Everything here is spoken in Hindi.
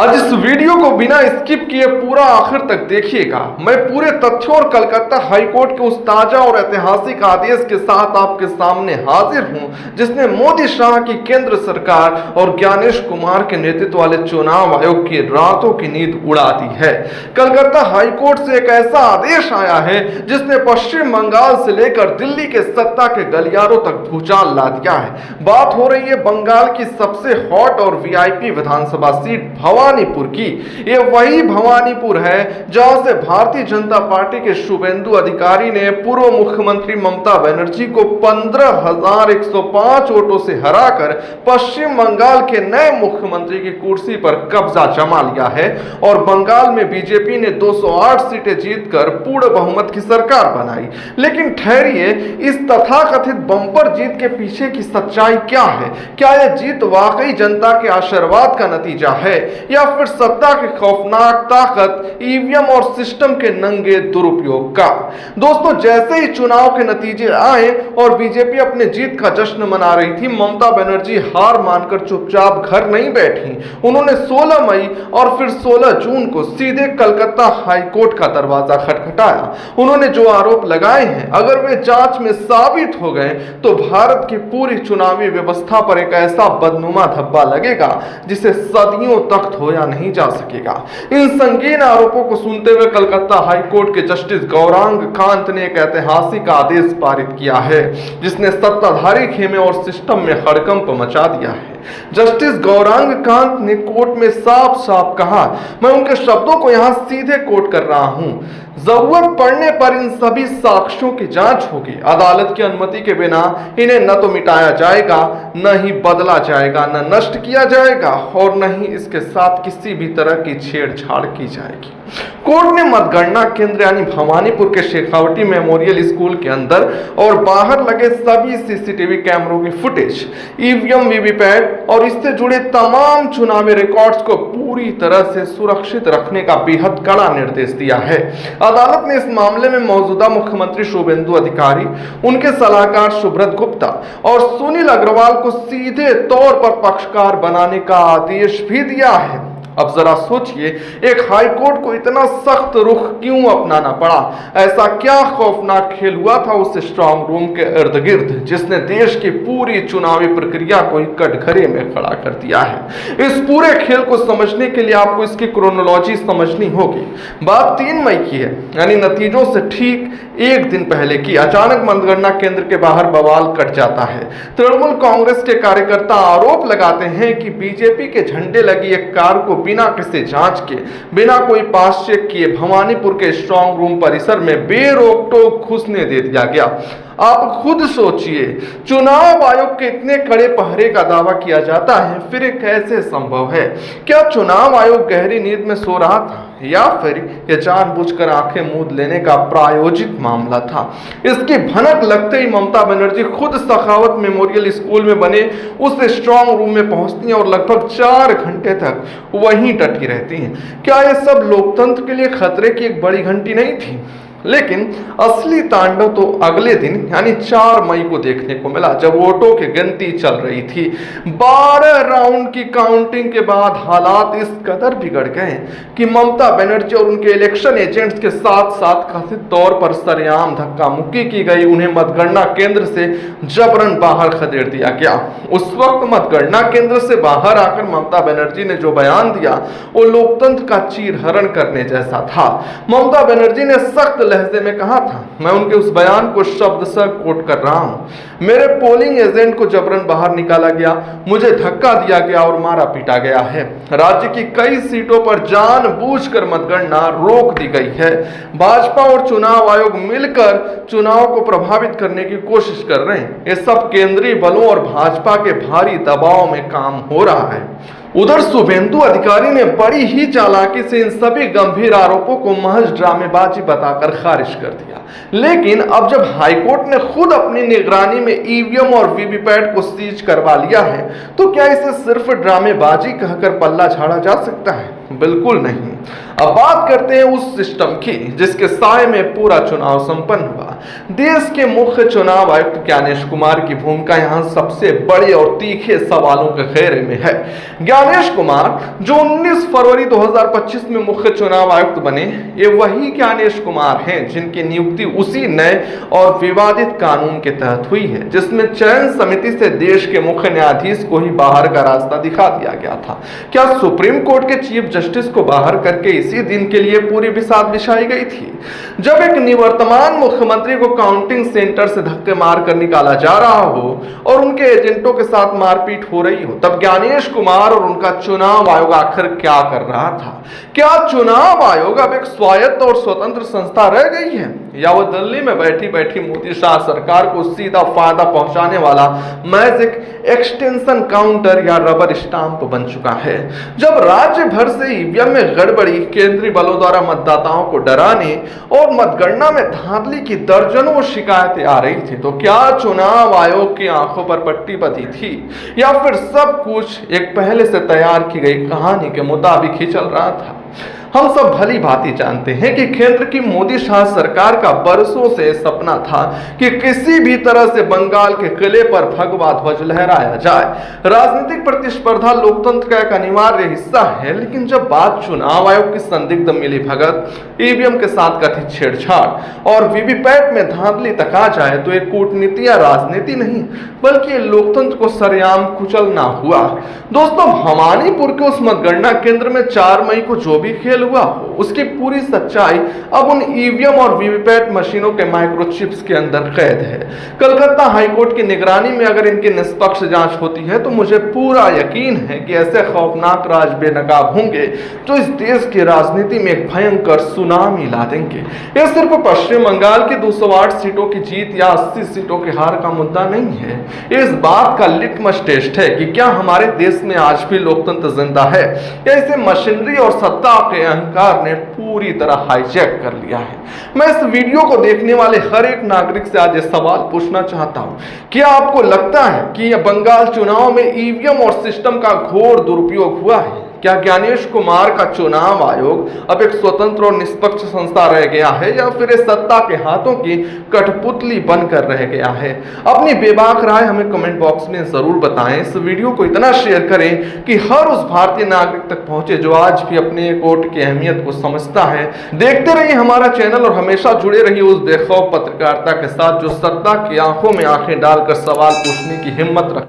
आज इस वीडियो को बिना स्किप किए पूरा आखिर तक देखिएगा। मैं पूरे तथ्यों और कलकत्ता हाईकोर्ट के उस ताजा और ऐतिहासिक आदेश के साथ आपके सामने हाजिर हूं जिसने मोदी शाह की केंद्र सरकार और ज्ञानेश कुमार के नेतृत्व वाले चुनाव आयोग की रातों की नींद उड़ा दी है। कलकत्ता हाईकोर्ट से एक ऐसा आदेश आया है जिसने पश्चिम बंगाल से लेकर दिल्ली के सत्ता के गलियारों तक भूचाल ला दिया है। बात हो रही है बंगाल की सबसे हॉट और वीआईपी विधानसभा सीट भवानीपुर की। ये वही भवानीपुर है जहां से भारतीय जनता पार्टी के शुभेंदु अधिकारी ने पूर्व मुख्यमंत्री ममता बनर्जी को 15,105 वोटों से हराकर पश्चिम बंगाल के नए मुख्यमंत्री की कुर्सी पर कब्जा जमा लिया है और बंगाल में बीजेपी ने 208 सीटें जीतकर पूर्ण बहुमत की सरकार बनाई। लेकिन ठहरिए, इस तथाकथित बम्पर जीत के पीछे की सच्चाई क्या है? क्या यह जीत वाकई जनता के आशीर्वाद का नतीजा है या फिर सत्ता की खौफनाक ताकत, ईवीएम और सिस्टम के नंगे दुरुपयोग का? दोस्तों, जैसे ही चुनाव के नतीजे आए और बीजेपी अपने जीत का जश्न मना रही थी, ममता बनर्जी हार मानकर चुपचाप घर नहीं बैठी। उन्होंने 16 मई और फिर 16 जून को सीधे कलकत्ता हाईकोर्ट का दरवाजा खटखटाया। उन्होंने जो आरोप लगाए हैं, अगर वे जांच में साबित हो गए तो भारत की पूरी चुनावी व्यवस्था पर एक ऐसा बदनुमा धब्बा लगेगा जिसे सदियों तक धोया नहीं जा सकेगा। इन संगीन आरोपों को सुनते हुए कलकत्ता हाईकोर्ट के जस्टिस गौरांग कांत ने एक ऐतिहासिक आदेश पारित किया है जिसने सत्ताधारी खेमे और सिस्टम में हड़कंप मचा दिया है। जस्टिस गौरांग कांत ने कोर्ट में साफ साफ कहा, मैं उनके शब्दों को यहां सीधे कोट कर रहा हूं, जरूरत पड़ने पर इन सभी साक्ष्यों की जांच होगी। अदालत की अनुमति के बिना इन्हें न तो मिटाया जाएगा, न ही बदला जाएगा, न नष्ट किया जाएगा और न ही इसके साथ किसी भी तरह की छेड़छाड़ की जाएगी। कोर्ट ने मतगणना केंद्र यानी भवानीपुर के शेखावटी मेमोरियल स्कूल के अंदर और बाहर लगे सभी सीसीटीवी कैमरों की फुटेज, ईवीएम, वीवीपैट और इससे जुड़े तमाम चुनावी रिकॉर्ड्स को पूरी तरह से सुरक्षित रखने का बेहद कड़ा निर्देश दिया है। अदालत ने इस मामले में मौजूदा मुख्यमंत्री शुभेंदु अधिकारी, उनके सलाहकार सुब्रत गुप्ता और सुनील अग्रवाल को सीधे तौर पर पक्षकार बनाने का आदेश भी दिया है। अब जरा सोचिए, एक हाईकोर्ट को इतना सख्त रुख क्यों अपनाना पड़ा? ऐसा क्या खौफनाक खेल हुआ था उस स्ट्रांग रूम के इर्द गिर्द जिसने देश की पूरी चुनावी प्रक्रिया को ही कटघरे में खड़ा कर दिया है? इस पूरे खेल को समझने के लिए आपको इसकी क्रोनोलॉजी समझनी होगी। बात 3 मई की है, यानी नतीजों से ठीक एक दिन पहले की। अचानक मतगणना केंद्र के बाहर बवाल कट जाता है। तृणमूल कांग्रेस के कार्यकर्ता आरोप लगाते हैं कि बीजेपी के झंडे लगी एक कार को बिना किसी जांच के, बिना कोई पास चेक किए भवानीपुर के स्ट्रांग रूम परिसर में बेरोक टोक घुसने दे दिया गया। आप खुद सोचिए, चुनाव आयोग के इतने कड़े पहरे का दावा किया जाता है, फिर ये कैसे संभव है? क्या चुनाव आयोग गहरी नींद में सो रहा था या फिर यह जानबूझकर आंखें मूंद लेने का प्रायोजित मामला था? इसकी भनक लगते ही ममता बनर्जी खुद सखावत मेमोरियल स्कूल में बने उस स्ट्रांग रूम में पहुंचती हैं और लगभग 4 घंटे तक वहीं डटी रहती हैं। क्या यह सब लोकतंत्र के लिए खतरे की एक बड़ी घंटी नहीं थी? लेकिन असली तांडव तो अगले दिन यानी 4 मई को देखने को मिला, जब वोटों की गिनती चल रही थी। 12 राउंड की काउंटिंग के बाद हालात इस कदर बिगड़ गए कि ममता बनर्जी और उनके इलेक्शन एजेंट्स के साथ साथ कथित तौर पर सरेआम धक्का मुक्की की गई। उन्हें मतगणना केंद्र से जबरन बाहर खदेड़ दिया गया। उस वक्त मतगणना केंद्र से बाहर आकर ममता बनर्जी ने जो बयान दिया वो लोकतंत्र का चीरहरण करने जैसा था। ममता बनर्जी ने सख्त लहजे में कहा था, मैं उनके उस बयान को शब्द से कोट कर रहा हूं, मेरे पोलिंग एजेंट को जबरन बाहर निकाला गया, मुझे धक्का दिया गया और मारा पीटा गया है। राज्य की कई सीटों पर जानबूझकर मतगणना रोक दी गई है। भाजपा और चुनाव आयोग मिलकर चुनाव को प्रभावित करने की कोशिश कर रहे हैं। ये सब केंद्रीय बलों और भाजपा के भारी दबाव में काम हो रहा है। उधर शुभेंदु अधिकारी ने बड़ी ही चालाकी से इन सभी गंभीर आरोपों को महज ड्रामेबाजी बताकर खारिज कर दिया। लेकिन अब जब हाईकोर्ट ने खुद अपनी निगरानी में ईवीएम और वीवीपैट को सीज करवा लिया है, तो क्या इसे सिर्फ ड्रामेबाजी कहकर पल्ला झाड़ा जा सकता है? बिल्कुल नहीं। अब बात करते हैं उस सिस्टम की जिसके साए में पूरा चुनाव संपन्न हुआ। देश के मुख्य चुनाव आयुक्त ज्ञानेश कुमार की भूमिका यहाँ सबसे बड़े और तीखे सवालों के घेरे में है। ज्ञानेश कुमार जो 19 फरवरी 2025 में मुख्य चुनाव आयुक्त बने, ये वही ज्ञानेश कुमार हैं जिनकी नियुक्ति उसी नए और विवादित कानून के तहत हुई है, जिसमें चयन समिति से देश के मुख्य न्यायाधीश को ही बाहर का रास्ता दिखा दिया गया था। क्या सुप्रीम कोर्ट के चीफ जस्टिस को बाहर करके इसी दिन के लिए पूरी बिसात बिछाई गई थी? जब एक निवर्तमान मुख्यमंत्री को काउंटिंग सेंटर से धक्के मार कर निकाला जा रहा हो और उनके एजेंटों के साथ मारपीट हो रही हो, तब ज्ञानेश कुमार और उनका चुनाव आयोग आखिर क्या कर रहा था? क्या चुनाव आयोग अब एक स्वायत्त और स्वतंत्र संस्था रह गई है, या वो दिल्ली में बैठी बैठी मोदी शाह सरकार को सीधा फायदा पहुंचाने वाला मैजिक एक्सटेंशन काउंटर या रबर स्टाम्प बन चुका है? जब राज्य भर से ईवीएम में गड़बड़ी, केंद्रीय बलों द्वारा मतदाताओं को डराने और मतगणना में धांधली की दर्जनों शिकायतें आ रही थी, तो क्या चुनाव आयोग की आंखों पर पट्टी बंधी थी, या फिर सब कुछ एक पहले से तैयार की गई कहानी के मुताबिक ही चल रहा था? हम सब भली भांति जानते हैं कि केंद्र की मोदी शाह सरकार का बरसों से सपना था कि किसी भी तरह से बंगाल के किले पर भगवा ध्वज लहराया जाए। राजनीतिक प्रतिस्पर्धा लोकतंत्र का एक अनिवार्य हिस्सा है, लेकिन जब बात चुनाव आयोग की संदिग्ध मिलीभगत, ईवीएम के साथ कथित छेड़छाड़ और वीवीपैट में धांधली तक आ जाए, तो एक कूटनीति या राजनीति नहीं बल्कि लोकतंत्र को सरेआम कुचलना हुआ। दोस्तों, भवानीपुर के उस मतगणना केंद्र में 4 मई को जो भी खेल हुआ हो, उसकी पूरी सच्चाई अब उन ईवीएम और वीवीपैट मशीनों के माइक्रोचिप्स के अंदर कैद है। कलकत्ता हाईकोर्ट की निगरानी में अगर इनकी निष्पक्ष जांच होती है, तो मुझे पूरा यकीन है कि ऐसे खौफनाक राज बेनकाब होंगे जो इस देश की राजनीति में एक भयंकर सुनामी ला देंगे। यह सिर्फ पश्चिम बंगाल की 208 सीटों की जीत या 80 सीटों के हार का मुद्दा नहीं है। इस बात का लिटमस टेस्ट है कि क्या हमारे देश में आज भी लोकतंत्र जिंदा है, या इसे मशीनरी और सत्ता के अहंकार ने पूरी तरह हाईजैक कर लिया है। मैं इस वीडियो को देखने वाले हर एक नागरिक से आज ये सवाल पूछना चाहता हूं, क्या आपको लगता है कि यह बंगाल चुनाव में ईवीएम और सिस्टम का घोर दुरुपयोग हुआ है? क्या ज्ञानेश कुमार का चुनाव आयोग अब एक स्वतंत्र और निष्पक्ष संस्था रह गया है, या फिर सत्ता के हाथों की कठपुतली बनकर रह गया है? अपनी बेबाक राय हमें कमेंट बॉक्स में जरूर बताएं। इस वीडियो को इतना शेयर करें कि हर उस भारतीय नागरिक तक पहुंचे जो आज भी अपने वोट की अहमियत को समझता है। देखते रहिए हमारा चैनल और हमेशा जुड़े रहिए उस बेखौफ पत्रकारिता के साथ जो सत्ता की आंखों में आंखें डालकर सवाल पूछने की हिम्मत रखता है।